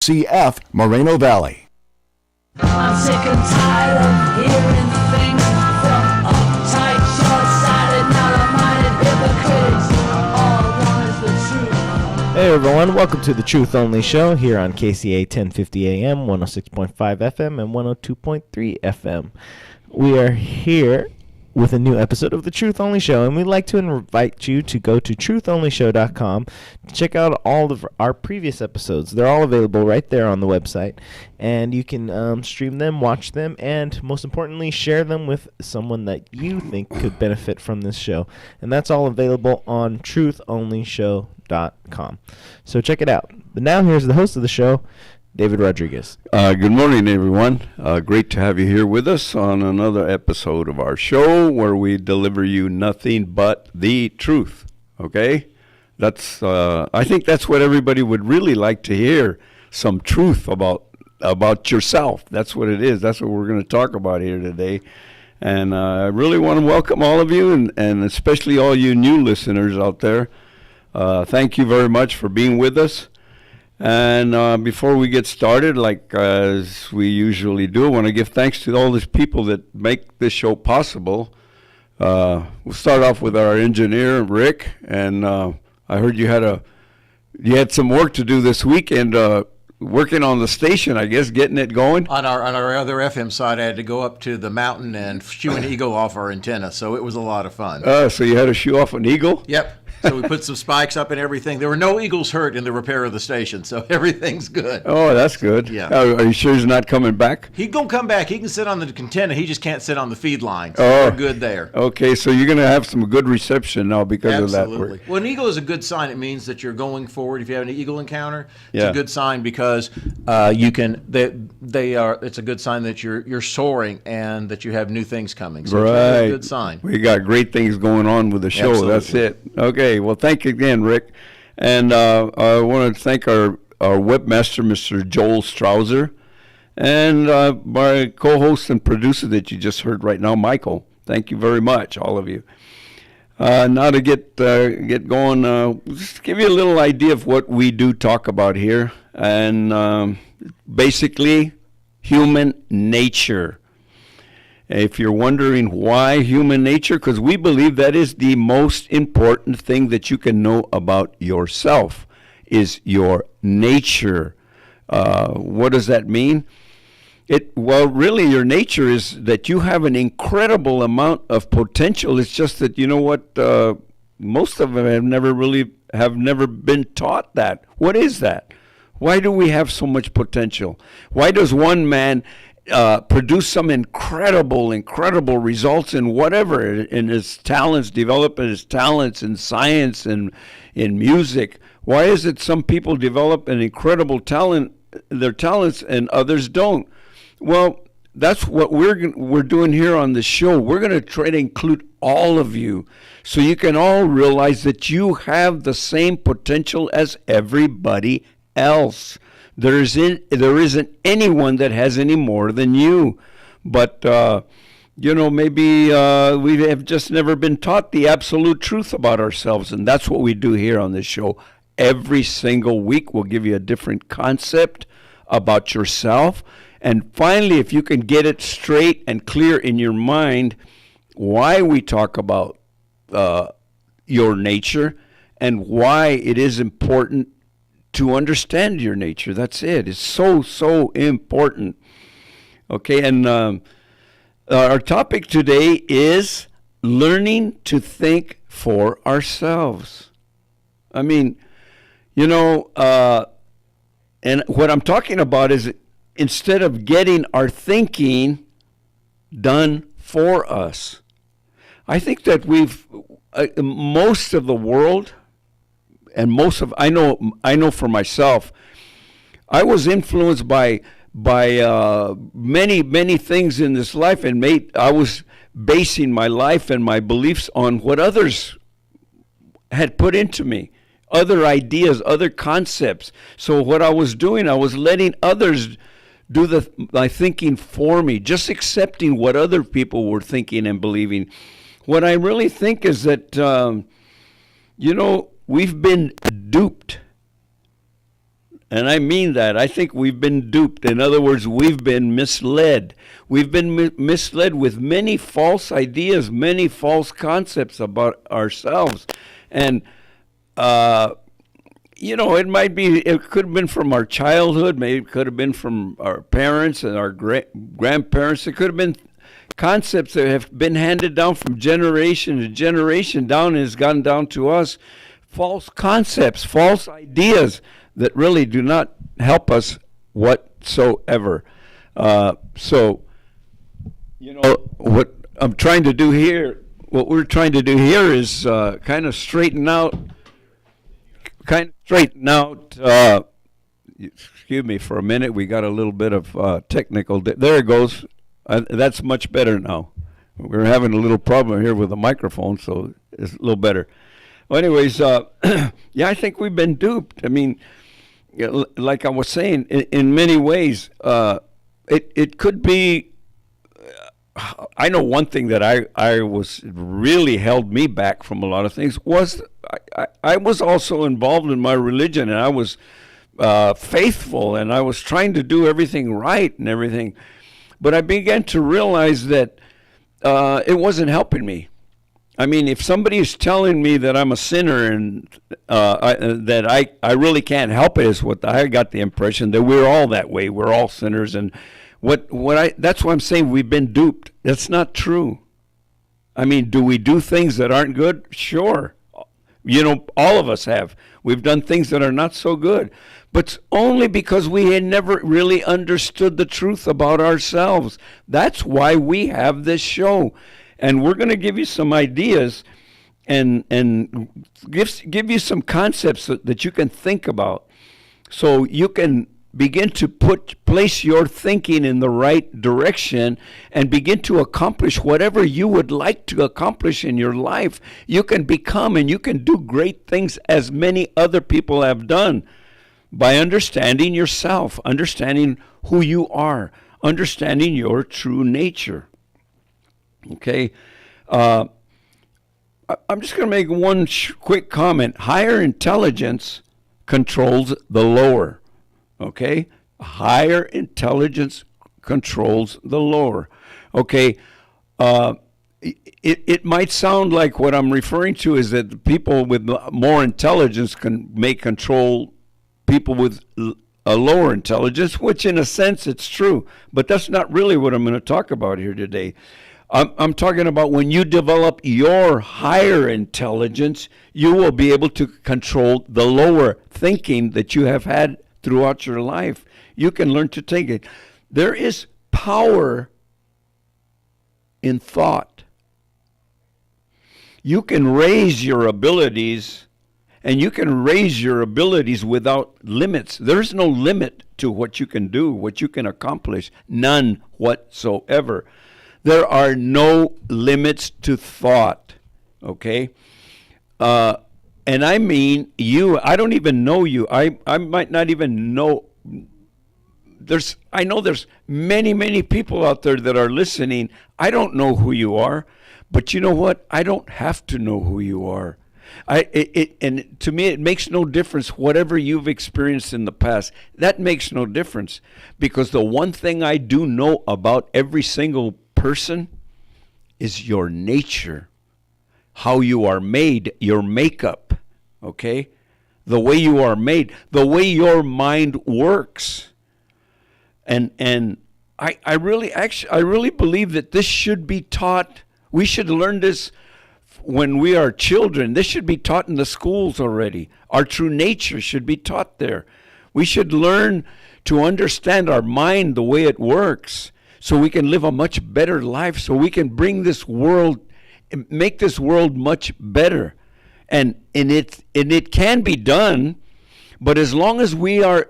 CF Moreno Valley. I'm sick and tired of hearing things from uptight, short-sighted, narrow-minded hypocrites. All I want is the truth. Hey everyone, welcome to the Truth Only Show here on KCAA 1050 AM, 106.5 FM, and 102.3 FM. We are here with a new episode of the Truth Only Show, and we'd like to invite you to go to truthonlyshow.com to check out all of our previous episodes. They're all available right there on the website, and you can stream them, watch them, and most importantly, share them with someone that you think could benefit from this show. And that's all available on truthonlyshow.com. So check it out. But now here's the host of the show, David Rodriguez. Good morning, everyone. Great to have you here with us on another episode of our show where we deliver you nothing but the truth. Okay? That's I think that's what everybody would really like to hear, some truth about yourself. That's what it is. That's what we're going to talk about here today. And I really want to welcome all of you and especially all you new listeners out there. Thank you very much for being with us. And before we get started, like as we usually do, I want to give thanks to all these people that make this show possible. We'll start off with our engineer, Rick. And I heard you had some work to do this weekend, working on the station, I guess, getting it going. On our other FM side, I had to go up to the mountain and shoo an eagle off our antenna, so it was a lot of fun. So you had to shoo off an eagle? Yep. So we put some spikes up and everything. There were no eagles hurt in the repair of the station, so everything's good. Oh, that's good. Yeah. Are you sure he's not coming back? He's going to come back. He can sit on the antenna. He just can't sit on the feed line. So we're good there. Okay, so you're going to have some good reception now because of that Absolutely. work. Well, an eagle is a good sign. It means that you're going forward. If you have an eagle encounter, it's Yeah. a good sign because you can. It's a good sign that you're soaring and that you have new things coming. So it's a good sign. We got great things going on with the show. Absolutely. That's it. Okay. Well, thank you again, Rick. And I want to thank our webmaster, Mr. Joel Strouser, and my co-host and producer that you just heard right now, Michael. Thank you very much, all of you. Now to get going, just give you a little idea of what we do talk about here, and basically human nature. If you're wondering why human nature, because we believe that is the most important thing that you can know about yourself, is your nature. What does that mean? Really, your nature is that you have an incredible amount of potential. It's just that, you know what, most of them have never been taught that. What is that? Why do we have so much potential? Why does one man produce some incredible results in whatever, in his talents, develop his talents in science and in music? Why is it some people develop an incredible talent, their talents, and others don't? Well, that's what we're doing here on the show. We're going to try to include all of you so you can all realize that you have the same potential as everybody else. There isn't anyone that has any more than you. But, maybe we have just never been taught the absolute truth about ourselves. And that's what we do here on this show. Every single week, we'll give you a different concept about yourself. And finally, if you can get it straight and clear in your mind why we talk about your nature and why it is important to understand your nature. That's it. It's so important. Okay, and our topic today is learning to think for ourselves. I mean, and what I'm talking about is instead of getting our thinking done for us. I think that most of the world, and I know for myself, I was influenced by many things in this life, and I was basing my life and my beliefs on what others had put into me, other ideas, other concepts. So what I was doing, I was letting others do my thinking for me, just accepting what other people were thinking and believing. What I really think is that, we've been duped. And I mean that. I think we've been duped. In other words, we've been misled. We've been misled with many false ideas, many false concepts about ourselves. And, it could have been from our childhood. Maybe it could have been from our parents and our grandparents. It could have been concepts that have been handed down from generation to generation down and has gone down to us. False concepts, false ideas that really do not help us whatsoever. So, what I'm trying to do here, what we're trying to do here is kind of straighten out. Excuse me for a minute. We got a little bit of technical. There it goes. That's much better now. We're having a little problem here with the microphone, so it's a little better. Well, anyways, I think we've been duped. I mean, like I was saying, in many ways, it could be. I know one thing that I was really held me back from a lot of things was I was also involved in my religion, and I was faithful, and I was trying to do everything right and everything, but I began to realize that it wasn't helping me. I mean, if somebody is telling me that I'm a sinner and that I really can't help it, is what I got the impression that we're all that way. We're all sinners, and that's why I'm saying we've been duped. That's not true. I mean, do we do things that aren't good? Sure. All of us have. We've done things that are not so good, but only because we had never really understood the truth about ourselves. That's why we have this show. And we're going to give you some ideas and give you some concepts that you can think about, so you can begin to place your thinking in the right direction and begin to accomplish whatever you would like to accomplish in your life. You can become and you can do great things as many other people have done by understanding yourself, understanding who you are, understanding your true nature. Okay, I'm just going to make one quick comment. Higher intelligence controls the lower. Okay, higher intelligence controls the lower. Okay, it might sound like what I'm referring to is that the people with more intelligence may control people with a lower intelligence, which in a sense it's true, but that's not really what I'm going to talk about here today. I'm talking about when you develop your higher intelligence, you will be able to control the lower thinking that you have had throughout your life. You can learn to take it. There is power in thought. You can raise your abilities, and you can raise your abilities without limits. There's no limit to what you can do, what you can accomplish. None whatsoever. There are no limits to thought, okay? And I mean you. I don't even know you. I might not even know. I know there's many, many people out there that are listening. I don't know who you are, but you know what? I don't have to know who you are. And to me, it makes no difference whatever you've experienced in the past. That makes no difference, because the one thing I do know about every single person is your nature, how you are made, your makeup, okay? The way you are made, the way your mind works. And I really believe that this should be taught. We should learn this when we are children. This should be taught in the schools already. Our true nature should be taught there. We should learn to understand our mind, the way it works, so we can live a much better life, so we can bring this world, make this world much better. And it can be done, but as long as we are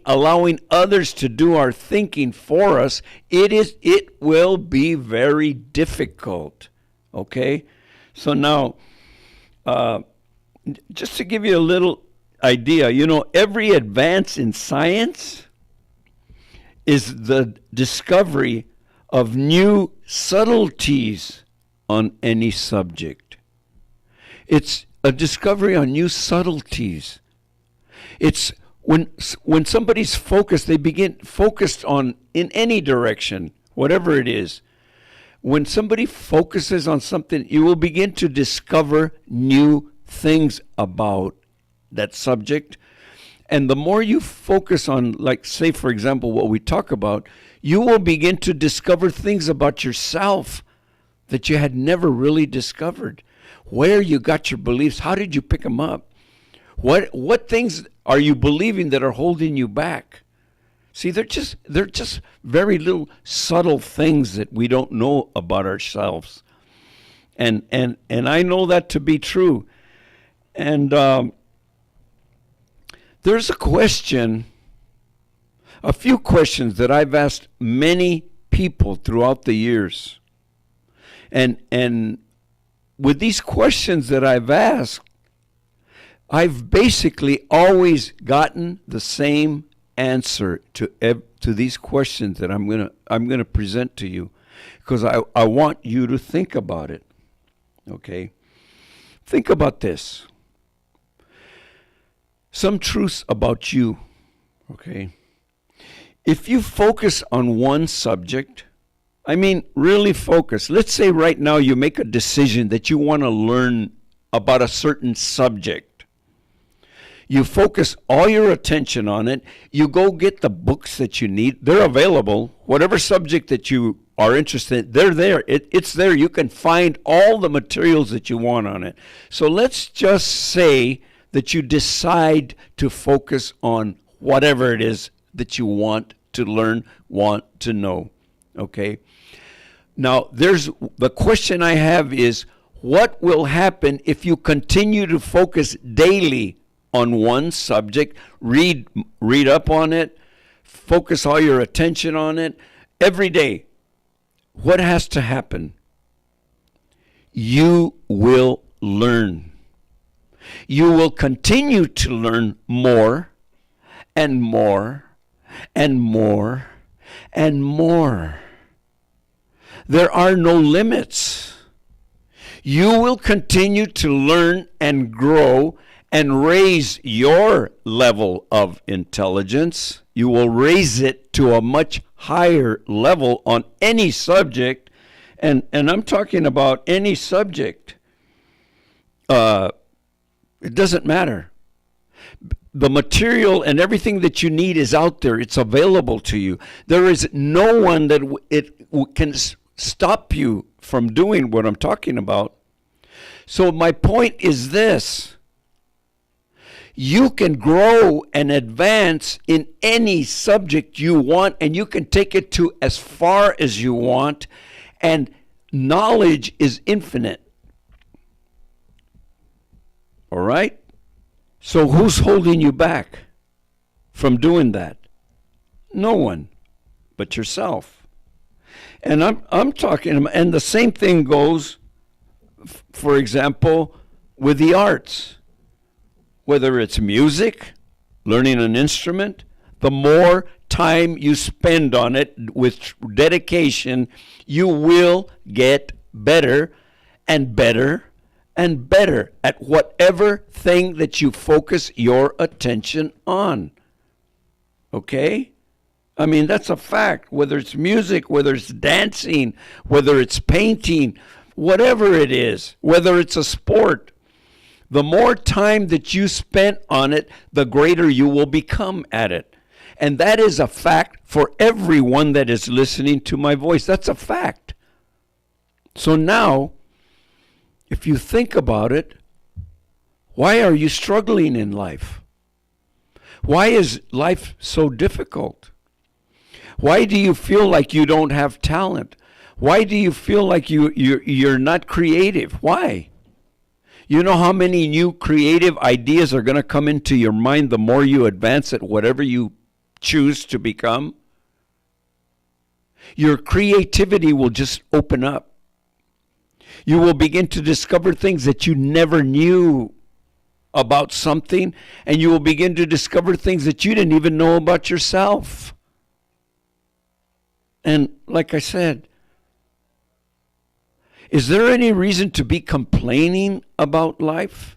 allowing others to do our thinking for us, it will be very difficult. Okay? So now, just to give you a little idea, every advance in science is the discovery of new subtleties on any subject. It's a discovery on new subtleties. It's when somebody's focused, they begin focused on in any direction, whatever it is. When somebody focuses on something, you will begin to discover new things about that subject. And the more you focus on, like, say, for example, what we talk about, you will begin to discover things about yourself that you had never really discovered. Where you got your beliefs, how did you pick them up? What things are you believing that are holding you back? See, they're just very little subtle things that we don't know about ourselves. And I know that to be true. And there's a few questions that I've asked many people throughout the years. And with these questions that I've asked, I've basically always gotten the same answer to these questions that I'm gonna present to you, because I want you to think about it. Okay? Think about this. Some truths about you. Okay? If you focus on one subject, I mean, really focus. Let's say right now you make a decision that you want to learn about a certain subject. You focus all your attention on it. You go get the books that you need. They're available. Whatever subject that you are interested in, they're there. It's there. You can find all the materials that you want on it. So let's just say that you decide to focus on whatever it is that you want to learn, want to know. Okay? Now, the question I have is, what will happen if you continue to focus daily on one subject, read up on it, focus all your attention on it every day? What has to happen? You will learn. You will continue to learn more and more and more and more. There are no limits. You will continue to learn and grow and raise your level of intelligence. You will raise it to a much higher level on any subject. And I'm talking about any subject. It doesn't matter. The material and everything that you need is out there. It's available to you. There is no one that can stop you from doing what I'm talking about. So my point is this. You can grow and advance in any subject you want, and you can take it to as far as you want, and knowledge is infinite. All right? So who's holding you back from doing that? No one but yourself. And I'm talking, and the same thing goes, for example, with the arts. Whether it's music, learning an instrument, the more time you spend on it with dedication, you will get better and better and better at whatever thing that you focus your attention on. Okay? I mean, that's a fact. Whether it's music, whether it's dancing, whether it's painting, whatever it is, whether it's a sport, the more time that you spend on it, the greater you will become at it. And that is a fact for everyone that is listening to my voice. That's a fact. So now, if you think about it, why are you struggling in life? Why is life so difficult? Why do you feel like you don't have talent? Why do you feel like you're not creative? Why? You know how many new creative ideas are going to come into your mind the more you advance at whatever you choose to become? Your creativity will just open up. You will begin to discover things that you never knew about something, and you will begin to discover things that you didn't even know about yourself. And like I said, is there any reason to be complaining about life?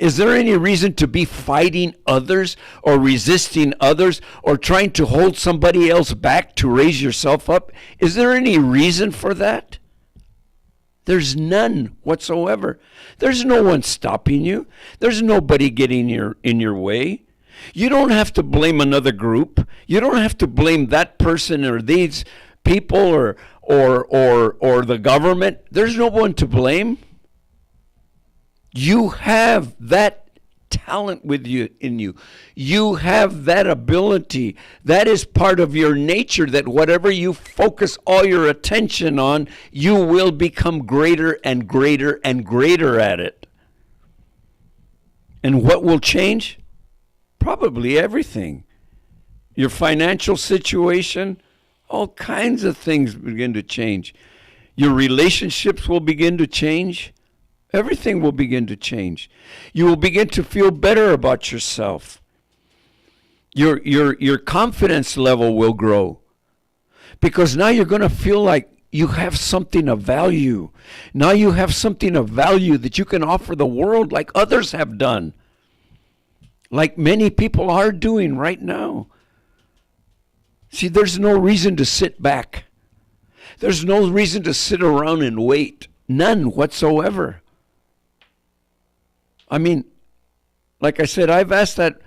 Is there any reason to be fighting others or resisting others or trying to hold somebody else back to raise yourself up? Is there any reason for that? There's none whatsoever. There's no one stopping you. There's nobody getting in your way. You don't have to blame another group. You don't have to blame that person or these people or the government. There's no one to blame. You have that talent with you in you. You have that ability. That is part of your nature, that whatever you focus all your attention on, you will become greater and greater and greater at it. And what will change? Probably everything. Your financial situation, all kinds of things begin to change. Your relationships will begin to change. Everything will begin to change. You will begin to feel better about yourself. Your confidence level will grow. Because now you're going to feel like you have something of value. Now you have something of value that you can offer the world like others have done. Like many people are doing right now. See, there's no reason to sit back. There's no reason to sit around and wait. None whatsoever. I mean, like I said, I've asked that,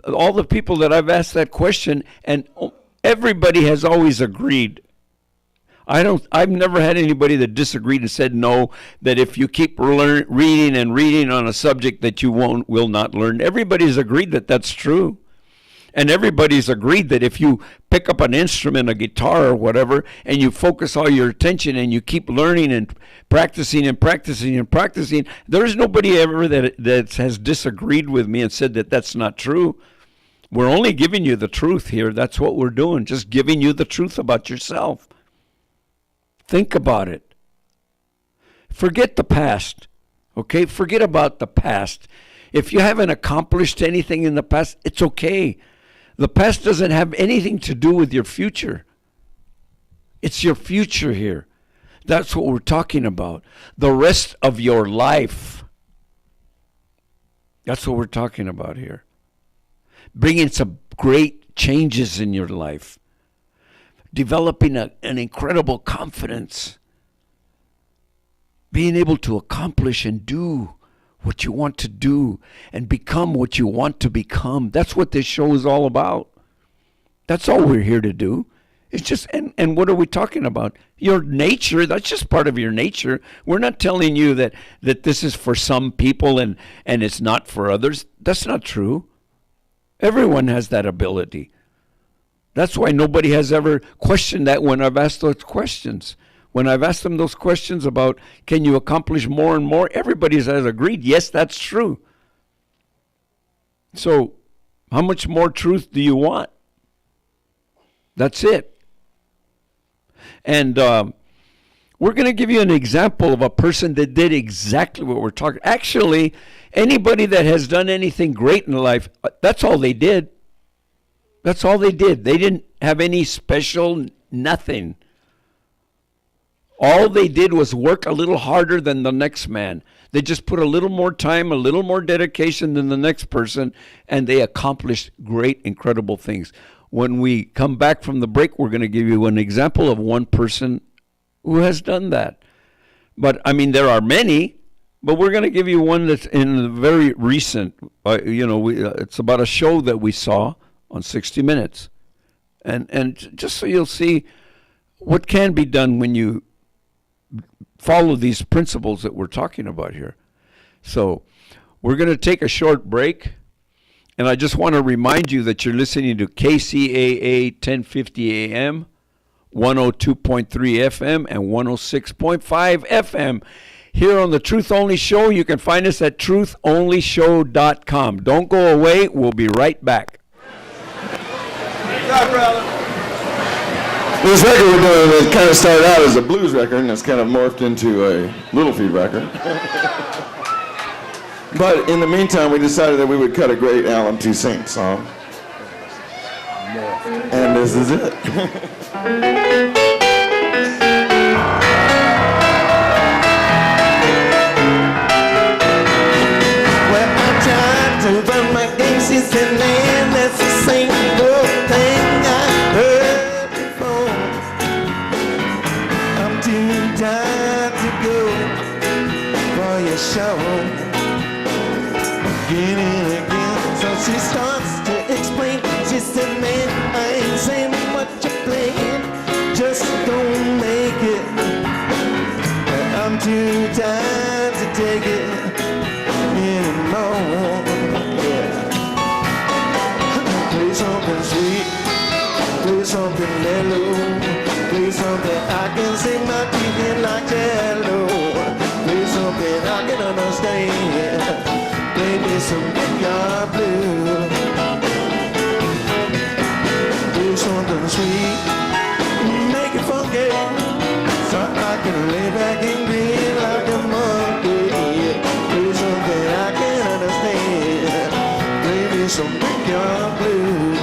all the people that I've asked that question, and everybody has always agreed. I've never had anybody that disagreed and said no, that if you keep reading and reading on a subject that you will not learn. Everybody's agreed that that's true. And everybody's agreed that if you pick up an instrument, a guitar or whatever, and you focus all your attention and you keep learning and practicing and practicing and practicing, there's nobody ever that has disagreed with me and said that that's not true. We're only giving you the truth here. That's what we're doing, just giving you the truth about yourself. Think about it. Forget the past, okay? Forget about the past. If you haven't accomplished anything in the past, it's okay. The past doesn't have anything to do with your future. It's your future here. That's what we're talking about. The rest of your life. That's what we're talking about here. Bringing some great changes in your life. Developing an incredible confidence. Being able to accomplish and do what you want to do and become what you want to become. That's what this show is all about. That's all we're here to do. It's just, and what are we talking about? Your nature, that's just part of your nature. We're not telling you that this is for some people and it's not for others. That's not true. Everyone has that ability. That's why nobody has ever questioned that when I've asked those questions. When I've asked them those questions about, can you accomplish more and more? Everybody has agreed, yes, that's true. So, how much more truth do you want? That's it. And we're going to give you an example of a person that did exactly what we're talking. Actually, anybody that has done anything great in life, that's all they did. That's all they did. They didn't have any special nothing. All they did was work a little harder than the next man. They just put a little more time, a little more dedication than the next person, and they accomplished great, incredible things. When we come back from the break, we're going to give you an example of one person who has done that. But, I mean, there are many, but we're going to give you one that's in the very recent, it's about a show that we saw on 60 Minutes. And just so you'll see what can be done when you follow these principles that we're talking about here. So we're going to take a short break, and I just want to remind you that you're listening to KCAA 1050 AM, 102.3 FM, and 106.5 FM. Here on the Truth Only Show, you can find us at truthonlyshow.com. Don't go away. We'll be right back. This record we're doing, it kind of started out as a blues record, and it's kind of morphed into a Little Feat record. But in the meantime, we decided that we would cut a great Alan T. Saint song. And this is it. Well, said, man, that's the same old thing I heard before. I'm too tired to go for your show again and again. So she starts to explain. She said, man, I ain't saying what you're playing, just don't make it. I'm too tired to take it anymore. Yeah. Play something sweet, play something mellow, play something I can sing my teeth in like jello. Play something I can understand. Play me some Big Yard Blue. Play something sweet, make it funky, so I can lay back and grin like a monkey. Play something I can understand. Play me some Big Yard Blue.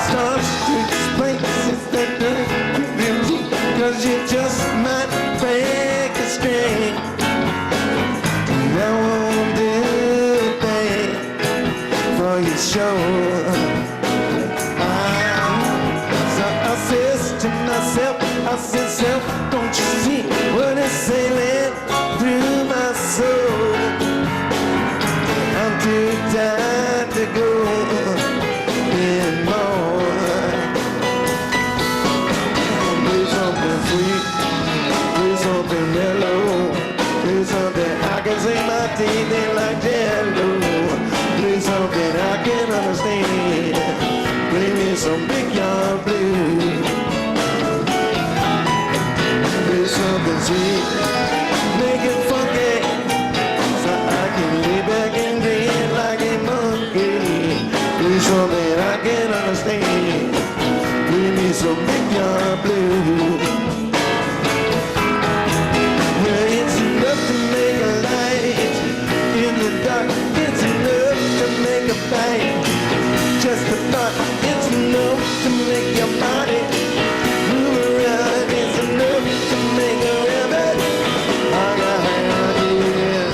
Starts to explain since that beauty, 'cause you just might break a string. That won't do a thing for your show. So I says to myself, I said, self, don't you see what is sailing through my soul? I'm too tired to go anymore. Play something sweet, play something mellow, play something I can sing my teeth in like jello. Play something I can understand. Play me some Big Yard Blue. Play something sweet, make it funky, so I can lay back and grin like a monkey. Play something I can understand. Play me some Big Yard Blue. Well, it's enough to make a light in the dark. It's enough to make a fight. Just a thought, it's enough to make your body move around. It's enough to make a rabbit on your hand.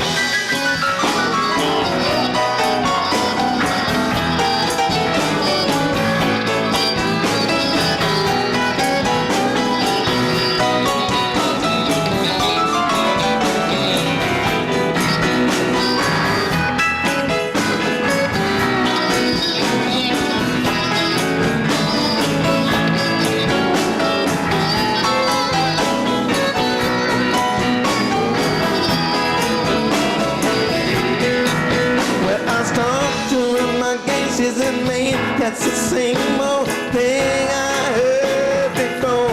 Well, I start to run my gauges and man, that's the same old thing I heard before.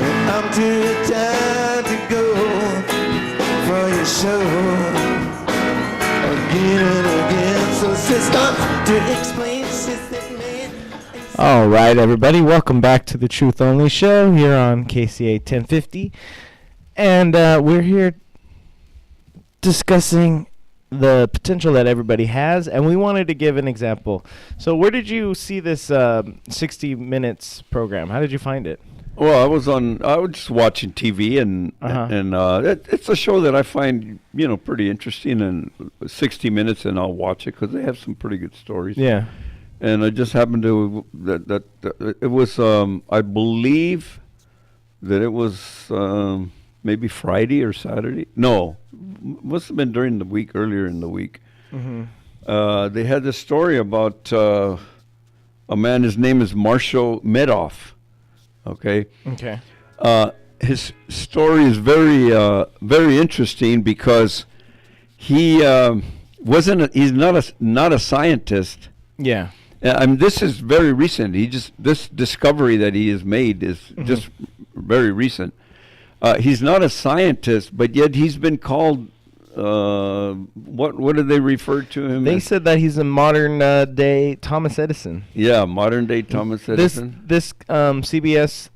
And I'm too tired to go for your show again and again. So she starts to explain. She said, man. All right, everybody, welcome back to the Truth Only Show here on KCAA 1050. And we're here discussing the potential that everybody has, and we wanted to give an example. So where did you see this 60 Minutes program? How did you find it? Well, I was just watching TV, and it's a show that I find pretty interesting, and 60 Minutes, and I'll watch it because they have some pretty good stories. Yeah. And I just happened to that it was I believe that it was maybe Friday or Saturday. No, must have been during the week, earlier in the week. Mm-hmm. They had this story about a man. His name is Marshall Medoff. Okay. His story is very interesting because he he's not a scientist. Yeah. I mean, this is very recent. This discovery that he has made is just very recent. He's not a scientist, but yet he's been called. What did they refer to him? They said that he's a modern day Thomas Edison. Yeah, modern day Thomas Edison. This CBS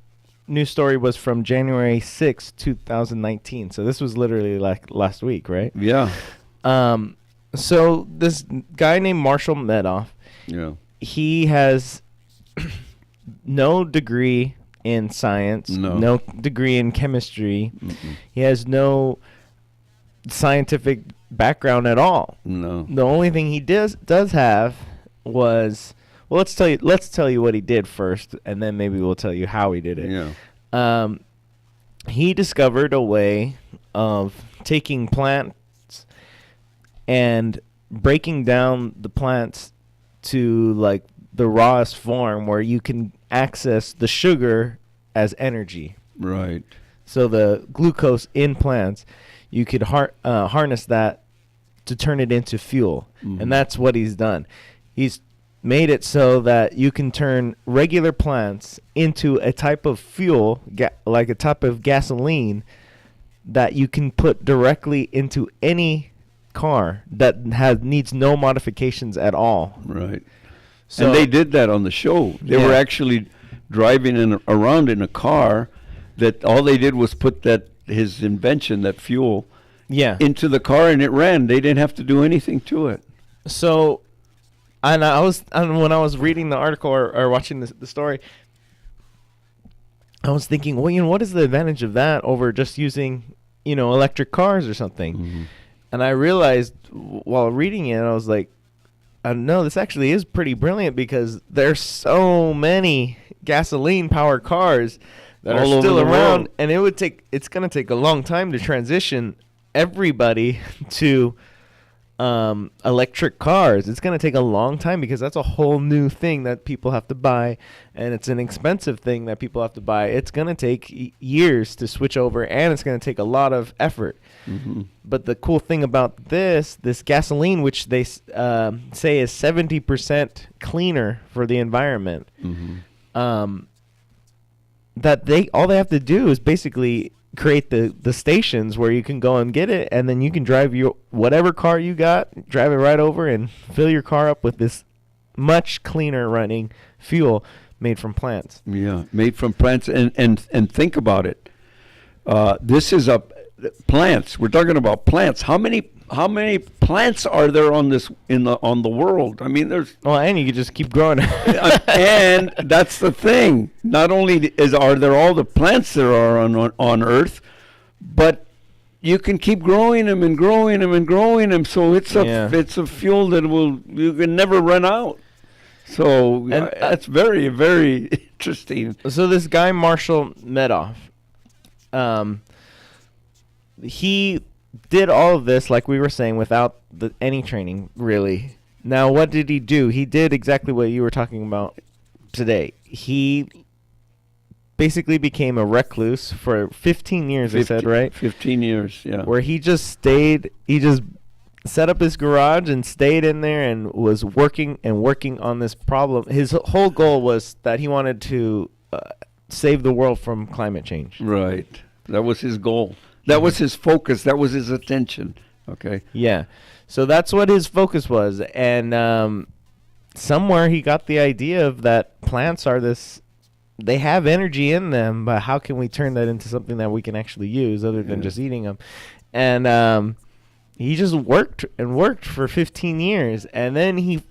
news story was from January 6, 2019. So this was literally like last week, right? Yeah. So this guy named Marshall Medoff. Yeah. He has no degree in science, no degree in chemistry. Mm-mm. He has no scientific background at all. No. The only thing he does have was, well, let's tell you what he did first, and then maybe we'll tell you how he did it. Yeah. He discovered a way of taking plants and breaking down the plants to like the rawest form where you can access the sugar as energy. Right. So the glucose in plants, you could harness that to turn it into fuel. Mhm. And that's what he's done. He's made it so that you can turn regular plants into a type of fuel, like a type of gasoline, that you can put directly into any car that needs no modifications at all. Right. So And they did that on the show. They were Yeah. actually driving around in a car that all they did was put his invention, that fuel, yeah. into the car, and it ran. They didn't have to do anything to it. So, and when I was reading the article or watching the story, I was thinking, well, what is the advantage of that over just using, electric cars or something? Mhm. And I realized while reading it, I was like, no, this actually is pretty brilliant because there's so many gasoline-powered cars that All are over still the around, world. and it's going to take a long time to transition everybody to electric cars. It's going to take a long time because that's a whole new thing that people have to buy, and it's an expensive thing that people have to buy. It's going to take years to switch over, and it's going to take a lot of effort. Mhm. But the cool thing about this gasoline, which they say is 70% cleaner for the environment, Mhm. that all they have to do is basically create the stations where you can go and get it, and then you can drive your whatever car you got, drive it right over and fill your car up with this much cleaner running fuel made from plants. Yeah, made from plants, and think about it. This is plants. We're talking about plants. How many plants are there on the world? I mean, there's Well, and you can just keep growing. and that's the thing. Not only are there all the plants there are on Earth, but you can keep growing them and growing them and growing them. So it's a fuel that you can never run out. So that's very, very interesting. So this guy Marshall Medoff, he did all of this, like we were saying, without any training, really. Now, what did he do? He did exactly what you were talking about today. He basically became a recluse for 15 years, I said, right? 15 years, yeah. Where he just set up his garage and stayed in there and was working on this problem. His whole goal was that he wanted to save the world from climate change. Right. That was his goal. That was his focus. That was his attention. Okay. Yeah. So that's what his focus was. And somewhere he got the idea of that plants are they have energy in them, but how can we turn that into something that we can actually use other than just eating them? And he just worked and worked for 15 years. And then he,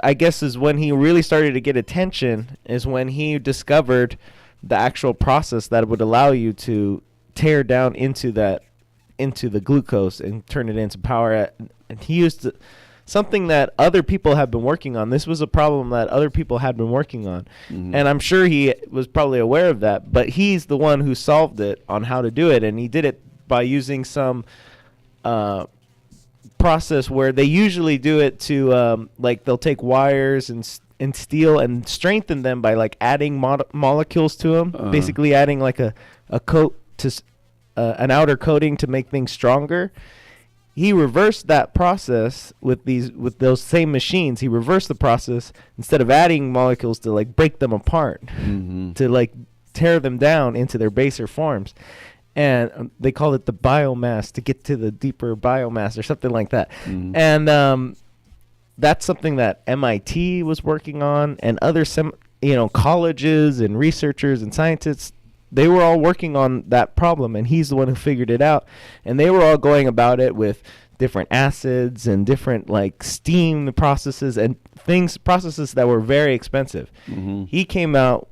I guess, is when he really started to get attention, is when he discovered the actual process that would allow you to tear down into the glucose and turn it into power. And he used something that other people have been working on. This was a problem that other people had been working on. Mhm. And I'm sure he was probably aware of that, but he's the one who solved it on how to do it. And he did it by using some process where they usually do it to like they'll take wires and steel and strengthen them by like adding molecules to them, basically adding like a coat to an outer coating to make things stronger. He reversed that process with those same machines. He reversed the process. Instead of adding molecules to like break them apart, to like tear them down into their baser forms. And they call it the biomass, to get to the deeper biomass or something like that. And that's something that MIT was working on, and other colleges and researchers and scientists. They were all working on that problem, and he's the one who figured it out. And they were all going about it with different acids and different like steam processes and processes that were very expensive. He came out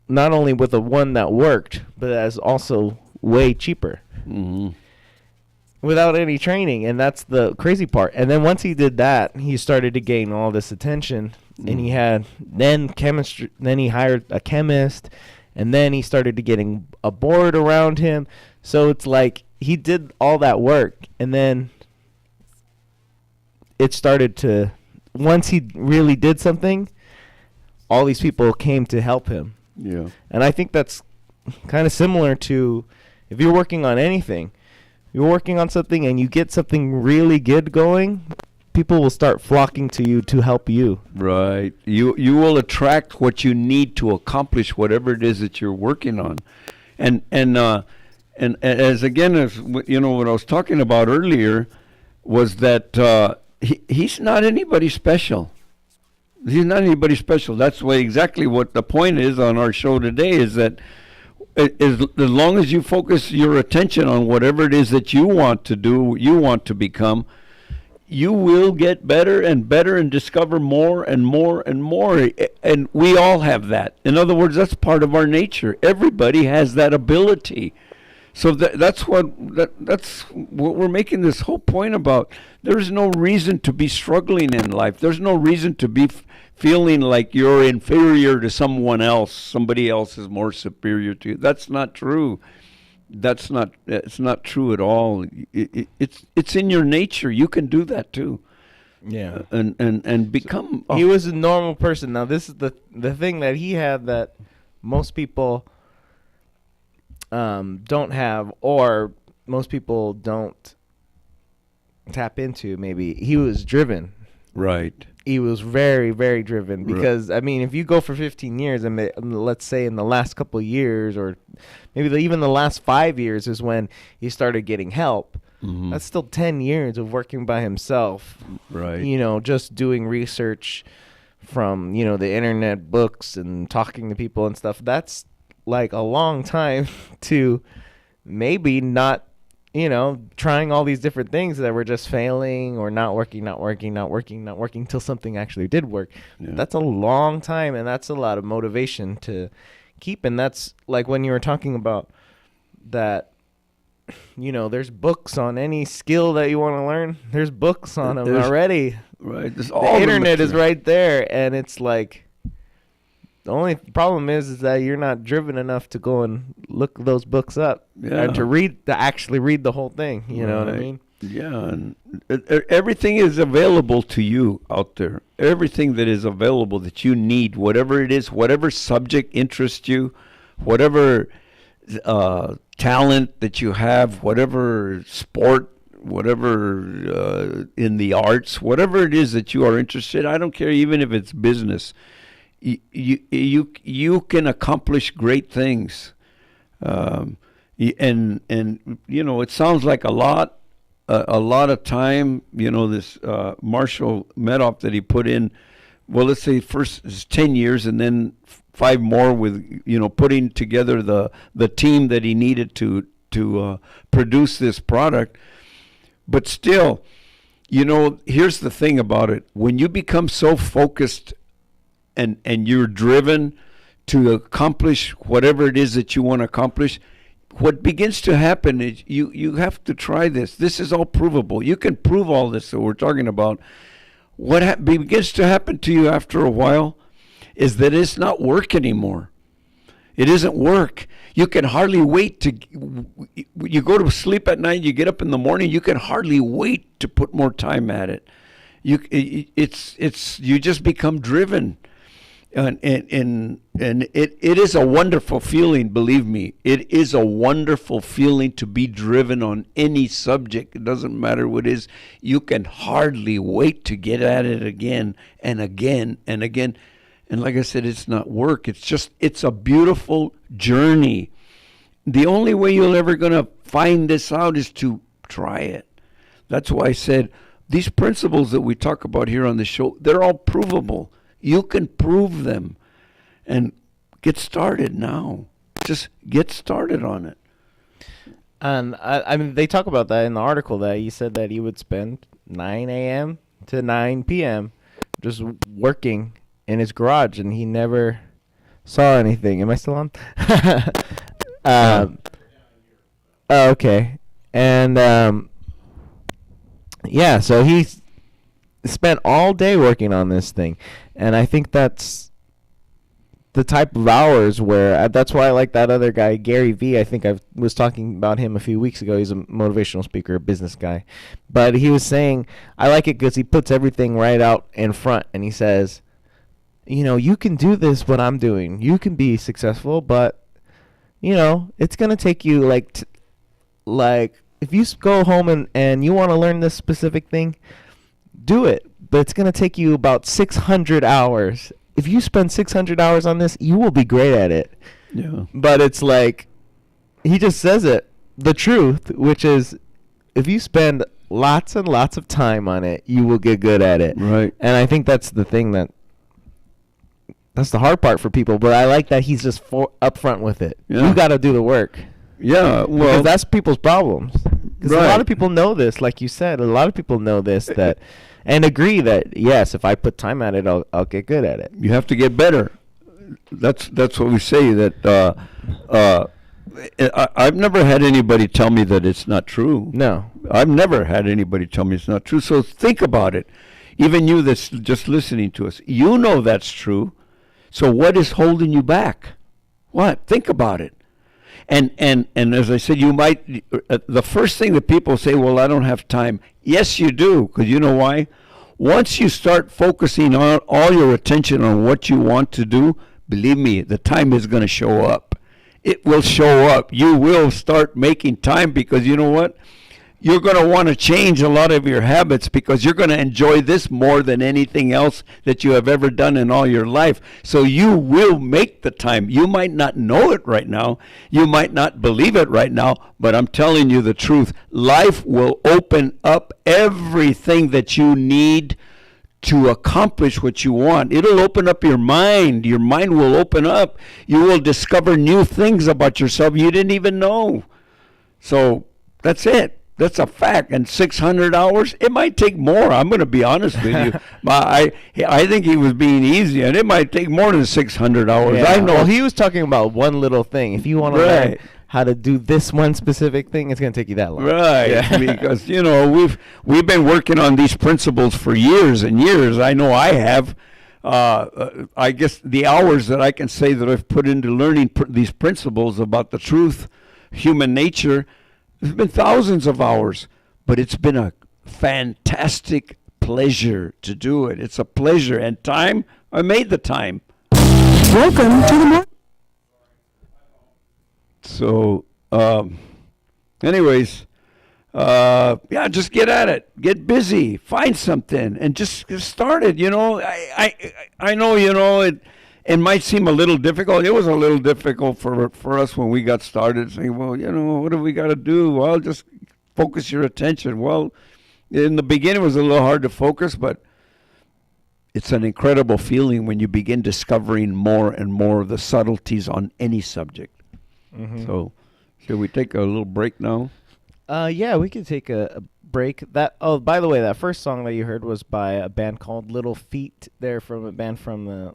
not only with one that worked, but as also way cheaper. without any training, and that's the crazy part. And then once he did that, he started to gain all this attention, and he had then chemistry. Then he hired a chemist, and then he started to getting a board around him. So it's like he did all that work, and then it started to. Once he really did something, all these people came to help him. Yeah. And I think that's kind of similar to if you're working on anything. You're working on something and you get something really good going, people will start flocking to you to help you. Right. You will attract what you need to accomplish whatever it is that you're working on. And as again, as what I was talking about earlier was that he's not anybody special. He's not anybody special. That's exactly what the point is on our show today, is that as long as you focus your attention on whatever it is that you want to do, you want to become, you will get better and better and discover more and more and more. And we all have that. In other words, that's part of our nature. Everybody has that ability. So that's what we're making this whole point about. There's no reason to be struggling in life. There's no reason to be feeling like you're inferior to someone else. Somebody else is more superior to you. That's not true. It's not true at all. It's in your nature. You can do that too. Yeah. And become. He was a normal person. Now this is the thing that he had that most people don't have, or most people don't tap into. Maybe he was driven. Right. He was very, very driven because, I mean, if you go for 15 years, and let's say in the last couple of years, or maybe even the last 5 years is when he started getting help. Mm-hmm. That's still 10 years of working by himself. Right. Just doing research from, the internet, books, and talking to people and stuff. That's like a long time to maybe not, trying all these different things that were just failing or not working till something actually did work. Yeah. That's a long time, and that's a lot of motivation to keep. And that's like when you were talking about that, there's books on any skill that you want to learn. There's books on them already. Right. The internet is right there, and it's like, the only problem is that you're not driven enough to go and look those books up and to actually read the whole thing. You know what I mean? Yeah, and everything is available to you out there. Everything that is available that you need, whatever it is, whatever subject interests you, whatever talent that you have, whatever sport, whatever in the arts, whatever it is that you are interested. I don't care, even if it's business. You can accomplish great things, and it sounds like a lot of time. This Marshall Medoff that he put in. Well, let's say first is 10 years, and then 5 more with putting together the team that he needed to produce this product. But still, here's the thing about it: when you become so focused and you're driven to accomplish whatever it is that you want to accomplish, what begins to happen is you have to try this. This is all provable. You can prove all this that we're talking about. What begins to happen to you after a while is that it's not work anymore. It isn't work. You can hardly wait you go to sleep at night, you get up in the morning, you can hardly wait to put more time at it. You just become driven. And it is a wonderful feeling, believe me. It is a wonderful feeling to be driven on any subject. It doesn't matter what it is. You can hardly wait to get at it again and again and again. And like I said, it's not work. It's a beautiful journey. The only way you're ever going to find this out is to try it. That's why I said these principles that we talk about here on the show, they're all provable. You can prove them, and get started now. Just get started on it. And I mean, they talk about that in the article that he said that he would spend 9 a.m. to 9 p.m. just working in his garage, and he never saw anything. Am I still on? Oh, okay. And Yeah, so he spent all day working on this thing, and I think that's the type of hours where that's why I like that other guy, Gary Vee. I think I was talking about him a few weeks ago. He's a motivational speaker, a business guy, but he was saying I like it because he puts everything right out in front, and he says, you know, you can do this, what I'm doing. You can be successful, but you know, it's gonna take you like if you go home and you want to learn this specific thing, do it, but it's gonna take you about 600 hours. If you spend 600 hours on this, you will be great at it. Yeah. But it's like, he just says it, the truth, which is, if you spend lots and lots of time on it, you will get good at it. Right. And I think that's the thing that's the hard part for people. But I like that he's just upfront with it. Yeah. You got to do the work. Yeah. Well, Because that's people's problems. Because a lot of people know this, like you said. A lot of people know this and agree that, yes, if I put time at it, I'll get good at it. you have to get better. That's what we say. That I've never had anybody tell me that it's not true. No. I've never had anybody tell me it's not true. So think about it. Even you that's just listening to us, you know that's true. So what is holding you back? What? Think about it. And as I said, you might, the first thing that people say, well, I don't have time. Yes, you do, because you know why? Once you start focusing on all your attention on what you want to do, believe me, the time is going to show up. It will show up. You will start making time because you know what? You're going to want to change a lot of your habits because you're going to enjoy this more than anything else that you have ever done in all your life. So you will make the time. You might not know it right now. You might not believe it right now, but I'm telling you the truth. Life will open up everything that you need to accomplish what you want. It'll open up your mind. Your mind will open up. You will discover new things about yourself you didn't even know. So that's it. That's a fact. And 600 hours, it might take more. I'm going to be honest with you. I think he was being easy, and it might take more than 600 hours. Yeah. I know. Well, he was talking about one little thing. If you want to learn Right. how to do this one specific thing, it's going to take you that long. Right, Yeah. because you know we've been working on these principles for years and years. I know I have. I guess the hours that I can say that I've put into learning these principles about the truth, human nature, there's been thousands of hours, but it's been a fantastic pleasure to do it. It's a pleasure, and time. I made the time. Welcome to the morning. So, anyways, yeah, just get at it. Get busy. Find something, and just get started. You know, I know. You know, it might seem a little difficult. It was a little difficult for us when we got started. Saying, well, you know, what do we got to do? Well, just focus your attention. Well, in the beginning, it was a little hard to focus, but it's an incredible feeling when you begin discovering more and more of the subtleties on any subject. Mm-hmm. So, should we take a little break now? Yeah, we could take a break. By the way, that first song that you heard was by a band called Little Feat. They're from a band from the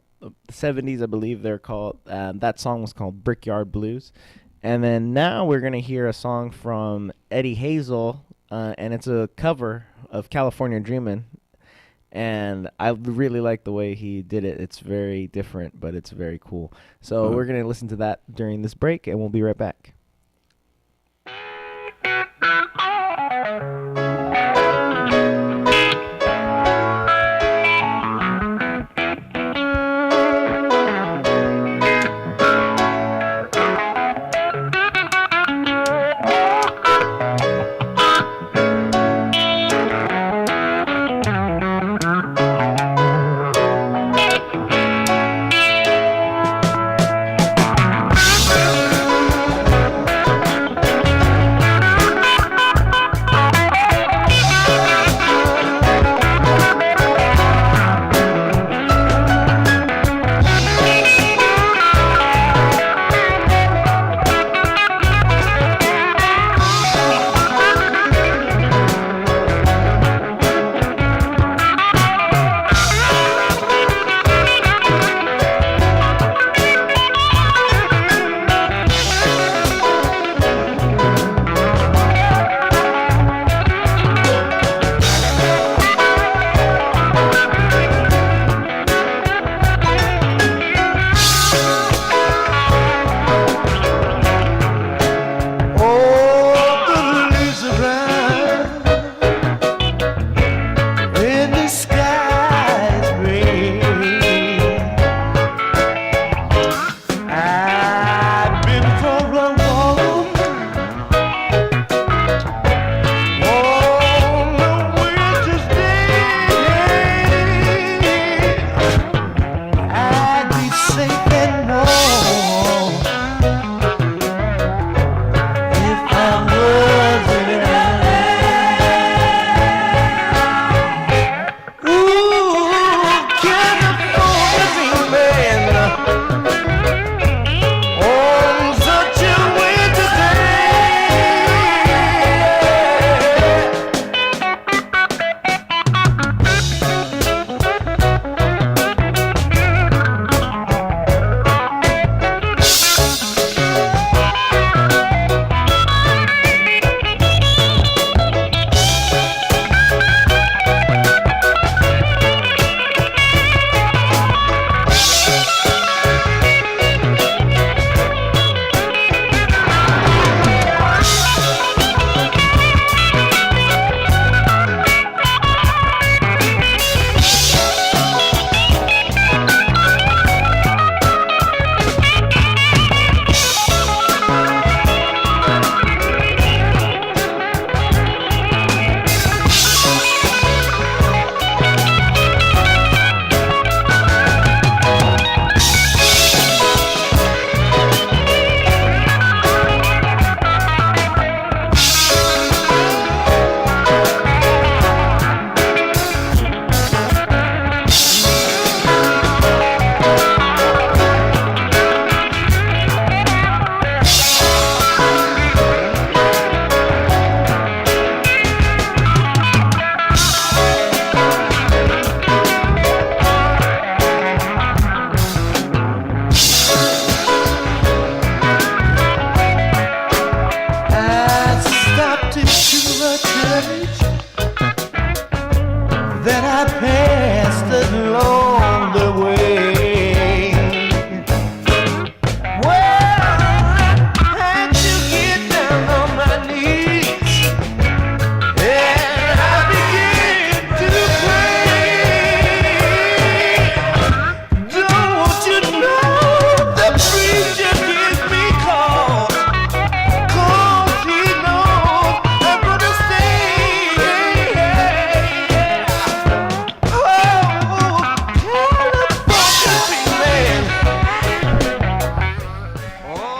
70s, I believe they're called. That song was called Brickyard Blues. And then now we're going to hear a song from Eddie Hazel, and it's a cover of California Dreamin'. And I really like the way he did it. It's very different, but it's very cool. So we're going to listen to that during this break, and we'll be right back.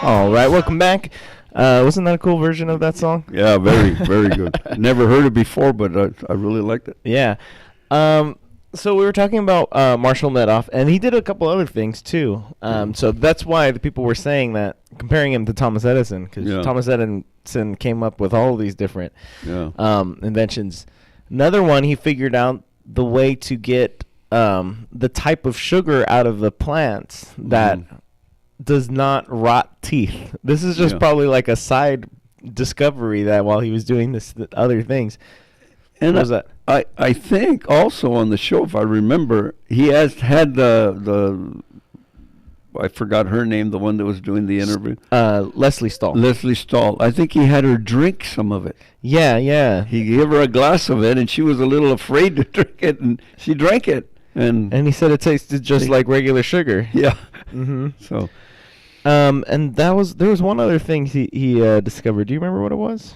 All right, welcome back. Wasn't that a cool version of that song? Yeah, very, very good. Never heard it before, but I really liked it. Yeah. So we were talking about Marshall Nedoff, and he did a couple other things too. So that's why the people were saying that, comparing him to Thomas Edison, because Thomas Edison came up with all of these different inventions. Another one, he figured out the way to get the type of sugar out of the plants that does not rot teeth. This is just probably like a side discovery that while he was doing this other things. And what was that? I think also on the show, if I remember, he has had the I forgot her name, the one that was doing the interview. Leslie Stahl. Leslie Stahl. I think he had her drink some of it. Yeah. He gave her a glass of it, and she was a little afraid to drink it, and she drank it. And he said it tasted just like regular sugar. Yeah. Mm-hmm. So. And there was one other thing he discovered. Do you remember what it was?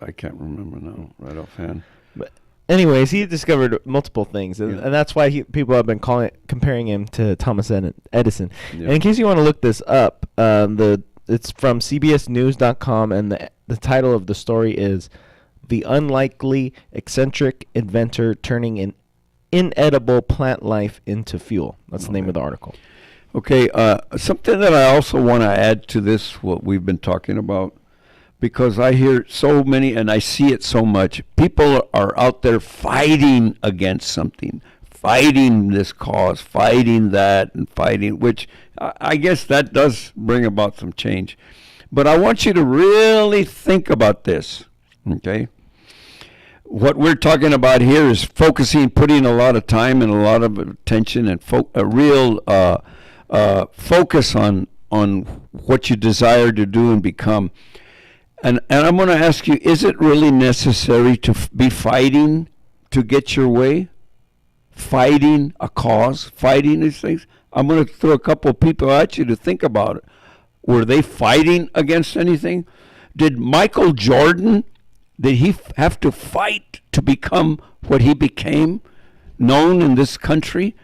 I can't remember now, right offhand. But anyways, he discovered multiple things, and that's why people have been comparing him to Thomas Edison. Yeah. And in case you want to look this up, it's from CBSNews.com, and the title of the story is "The Unlikely Eccentric Inventor Turning an Inedible Plant Life into Fuel." That's the name of the article. Okay, something that I also want to add to this, what we've been talking about, because I hear so many and I see it so much. People are out there fighting against something, fighting this cause, fighting that, and fighting, which I guess that does bring about some change. But I want you to really think about this, okay? What we're talking about here is focusing, putting a lot of time and a lot of attention and a real focus on what you desire to do and become. And I'm going to ask you, is it really necessary to be fighting to get your way? Fighting a cause? Fighting these things? I'm going to throw a couple of people at you to think about it. Were they fighting against anything? Did Michael Jordan, did he have to fight to become what he became, known in this country?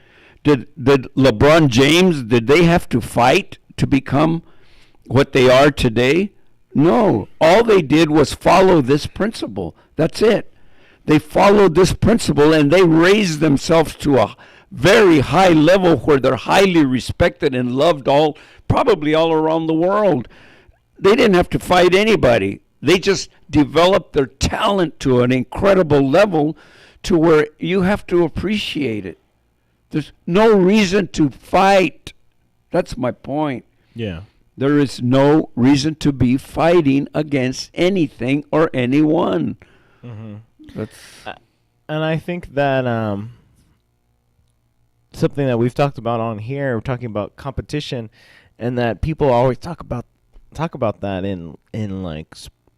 Did LeBron James, did they have to fight to become what they are today? No, all they did was follow this principle. That's it. They followed this principle and they raised themselves to a very high level where they're highly respected and loved probably all around the world. They didn't have to fight anybody. They just developed their talent to an incredible level to where you have to appreciate it. There's no reason to fight. That's my point. Yeah. There is no reason to be fighting against anything or anyone. Mm-hmm. And I think that something that we've talked about on here, we're talking about competition, and that people always talk about that in like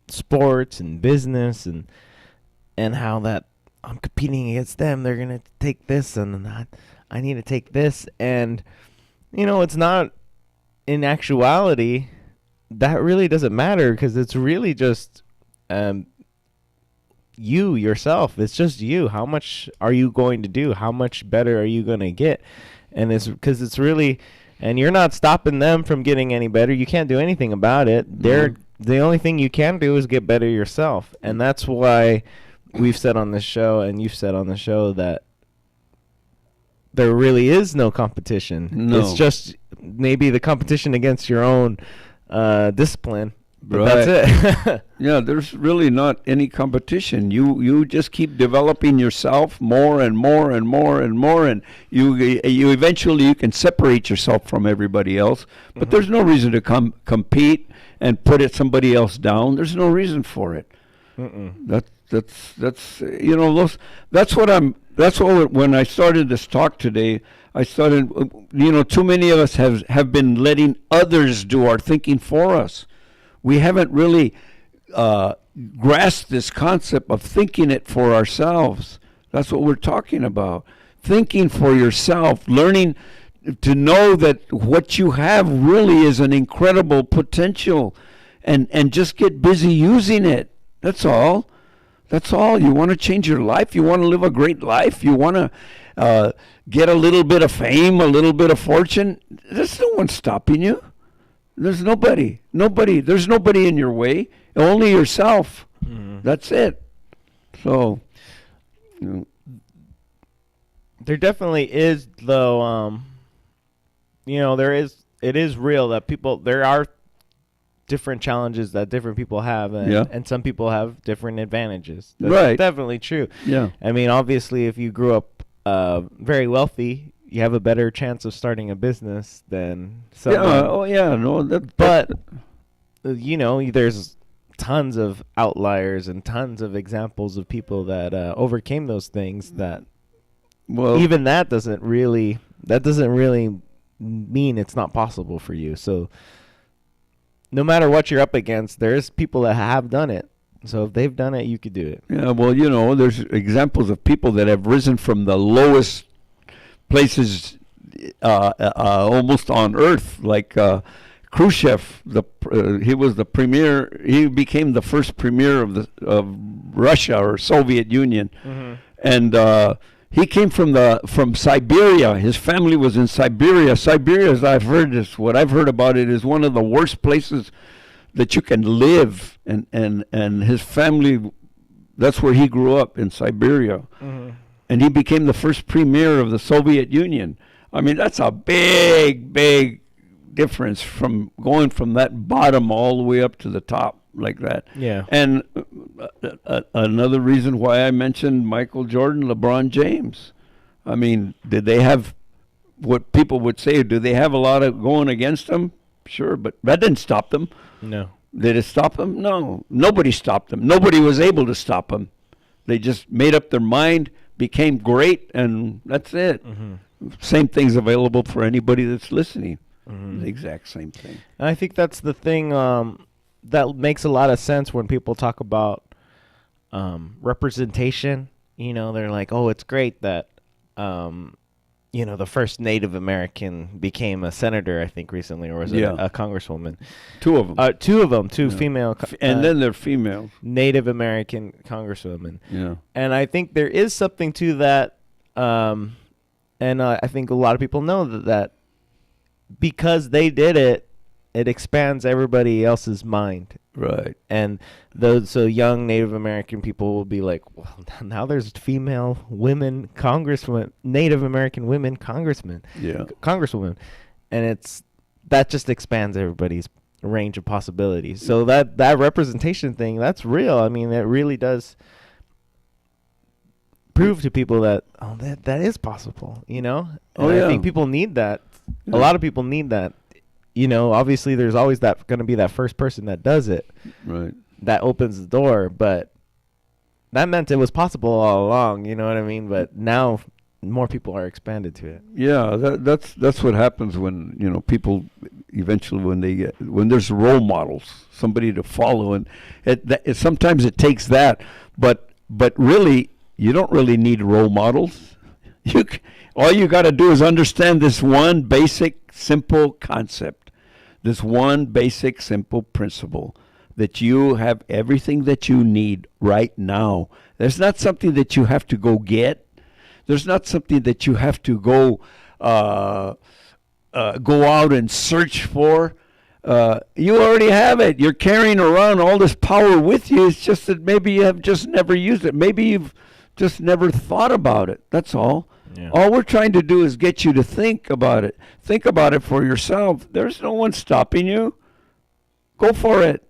sports and business, and how that I'm competing against them. They're gonna take this, and I need to take this, and it's not. In actuality, that really doesn't matter, because it's really just you yourself. It's just you. How much are you going to do? How much better are you going to get? And it's because it's really, and you're not stopping them from getting any better. You can't do anything about it. The only thing you can do is get better yourself. And that's why we've said on this show, and you've said on the show, that there really is no competition. No. It's just maybe the competition against your own discipline. But right. That's it. Yeah, there's really not any competition. You just keep developing yourself more and more and more and more, and you eventually you can separate yourself from everybody else. But there's no reason to compete and put somebody else down. There's no reason for it. That's what when I started this talk today, I started, too many of us have been letting others do our thinking for us. We haven't really grasped this concept of thinking it for ourselves. That's what we're talking about. Thinking for yourself, learning to know that what you have really is an incredible potential, and just get busy using it. That's all. That's all. You want to change your life? You want to live a great life? You want to get a little bit of fame, a little bit of fortune? There's no one stopping you. There's nobody. There's nobody in your way. Only yourself. That's it. So, There definitely is, though. It is real that there are different challenges that different people have, and some people have different advantages. That's Right. definitely true. Yeah. I mean, obviously, if you grew up very wealthy, you have a better chance of starting a business than someone. But There's tons of outliers and tons of examples of people that overcame those things. That even that doesn't really mean it's not possible for you. So no matter what you're up against, there's people that have done it. So if they've done it, you could do it. Yeah, well, there's examples of people that have risen from the lowest places almost on earth, like Khrushchev. He was the premier. He became the first premier of Russia or Soviet Union, and he came from Siberia. His family was in Siberia. Siberia, as what I've heard about it, is one of the worst places that you can live. And his family, that's where he grew up, in Siberia. And he became the first premier of the Soviet Union. I mean, that's a big, big difference from going from that bottom all the way up to the top like that. Yeah. And another reason why I mentioned Michael Jordan, LeBron James. I mean, did they have what people would say? Do they have a lot of going against them? Sure, but that didn't stop them. No. Did it stop them? No. Nobody stopped them. Nobody was able to stop them. They just made up their mind, became great, and that's it. Same thing's available for anybody that's listening. The exact same thing. And I think that's the thing that makes a lot of sense when people talk about representation. They're like, oh, it's great that, the first Native American became a senator, I think, recently, or was it a congresswoman? Two of them. Two female. And then they're females. Native American congresswomen. Yeah. And I think there is something to that. And I think a lot of people know that because they did it, it expands everybody else's mind. Right. And so young Native American people will be like, well, now there's female women congresswomen, Native American women congressmen, congresswomen. And that just expands everybody's range of possibilities. So that representation thing, that's real. I mean, it really does prove to people that that is possible, And I think people need that. A lot of people need that. Obviously there's always going to be that first person that does it. Right. That opens the door, but that meant it was possible all along, you know what I mean? But now more people are expanded to it. Yeah, that's what happens when, people eventually when there's role models, somebody to follow, and sometimes it takes that, but really you don't really need role models. All you got to do is understand this one basic, simple concept, this one basic, simple principle, that you have everything that you need right now. There's not something that you have to go get. There's not something that you have to go out and search for. You already have it. You're carrying around all this power with you. It's just that maybe you have just never used it. Maybe you've just never thought about it. That's all. Yeah. All we're trying to do is get you to think about it. Think about it for yourself. There's no one stopping you. Go for it.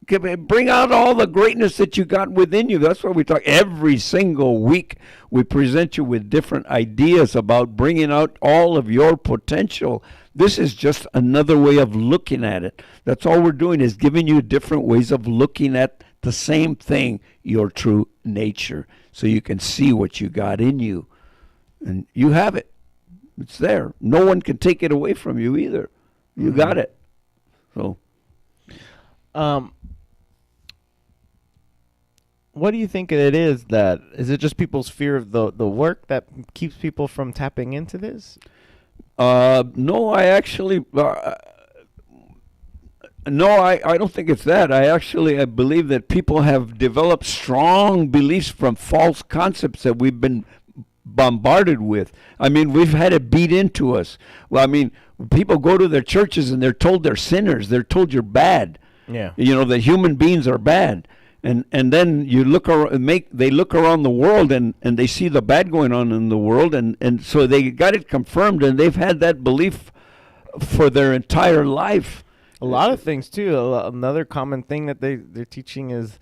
Bring out all the greatness that you got within you. That's what we talk. Every single week, we present you with different ideas about bringing out all of your potential. This is just another way of looking at it. That's all we're doing, is giving you different ways of looking at the same thing, your true nature, so you can see what you got in you. And you have it. It's there. No one can take it away from you either. You got it. So, what do you think it is it just people's fear of the work that keeps people from tapping into this? No, I actually, I don't think it's that. I believe that people have developed strong beliefs from false concepts that we've been bombarded with. I mean, we've had it beat into us. Well, I mean, people go to their churches and they're told they're sinners. They're told you're bad. Yeah. You know, that human beings are bad. And then you look around, they look around the world and they see the bad going on in the world, and so they got it confirmed, and they've had that belief for their entire life. A lot of things too. Another common thing that they're teaching is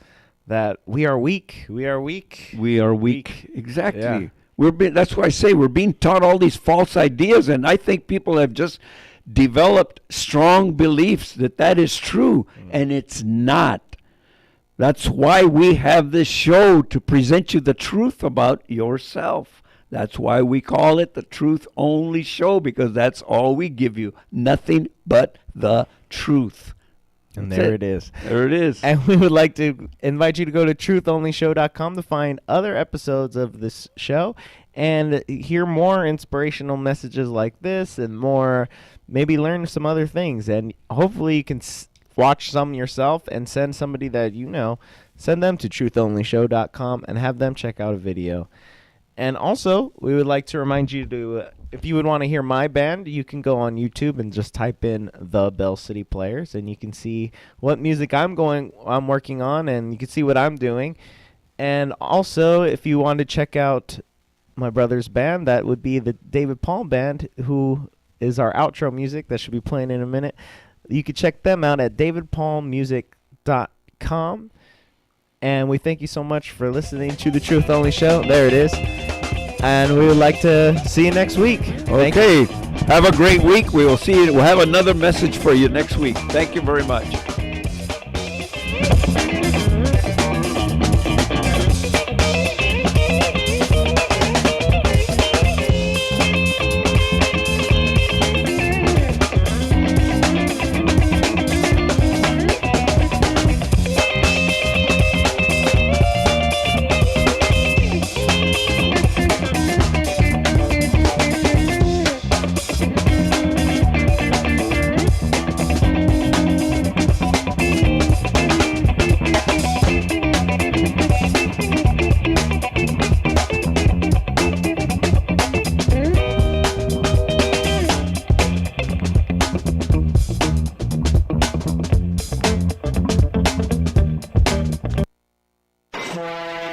that we are weak. We are weak. We are weak. Exactly. Yeah. That's why I say we're being taught all these false ideas, and I think people have just developed strong beliefs that is true, and it's not. That's why we have this show, to present you the truth about yourself. That's why we call it the Truth Only Show, because that's all we give you. Nothing but the truth. And That's there it is. There it is. And we would like to invite you to go to truthonlyshow.com to find other episodes of this show and hear more inspirational messages like this, and more, maybe learn some other things. And hopefully you can watch some yourself and send somebody that you know, send them to truthonlyshow.com and have them check out a video. And also, we would like to remind you to, if you would want to hear my band, you can go on YouTube and just type in the Bell City Players, and you can see what music I'm working on, and you can see what I'm doing. And also, if you want to check out my brother's band, that would be the David Paul Band, who is our outro music that should be playing in a minute. You can check them out at davidpaulmusic.com. And we thank you so much for listening to The Truth Only Show. There it is. And we would like to see you next week. Okay. Have a great week. We will see you. We'll have another message for you next week. Thank you very much.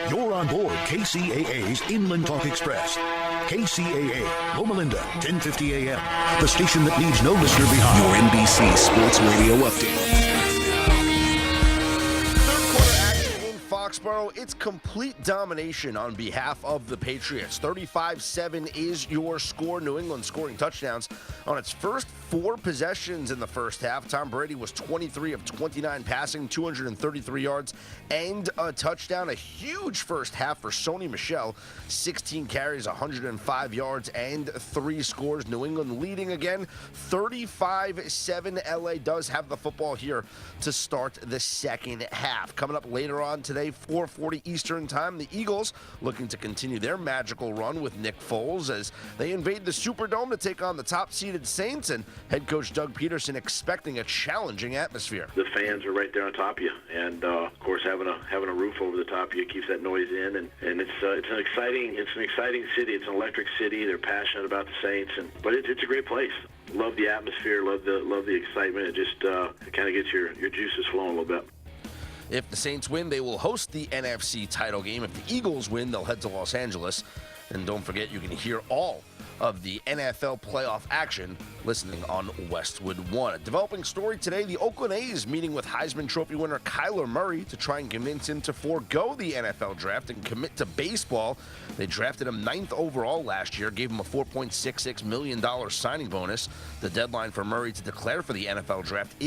You're on board KCAA's Inland Talk Express. KCAA, Loma Linda, 1050 AM. The station that leaves no listener behind. Your NBC Sports Radio Update. Foxborough, it's complete domination on behalf of the Patriots. 35-7 is your score. New England scoring touchdowns on its first 4 possessions in the first half. Tom Brady was 23 of 29 passing, 233 yards, and a touchdown. A huge first half for Sony Michel. 16 carries, 105 yards, and 3 scores. New England leading again. 35-7. LA does have the football here to start the second half. Coming up later on today, 4:40 Eastern Time, the Eagles looking to continue their magical run with Nick Foles as they invade the Superdome to take on the top-seeded Saints, and head coach Doug Peterson expecting a challenging atmosphere. The fans are right there on top of you, and of course having a roof over the top of you keeps that noise in, and it's an exciting city. It's an electric city. They're passionate about the Saints, but it's a great place. Love the atmosphere, love the excitement. It just it kind of gets your juices flowing a little bit. If the Saints win, they will host the NFC title game. If the Eagles win, they'll head to Los Angeles. And don't forget, you can hear all of the NFL playoff action listening on Westwood One. A developing story today, the Oakland A's meeting with Heisman Trophy winner Kyler Murray to try and convince him to forego the NFL draft and commit to baseball. They drafted him 9th overall last year, gave him a $4.66 million signing bonus. The deadline for Murray to declare for the NFL draft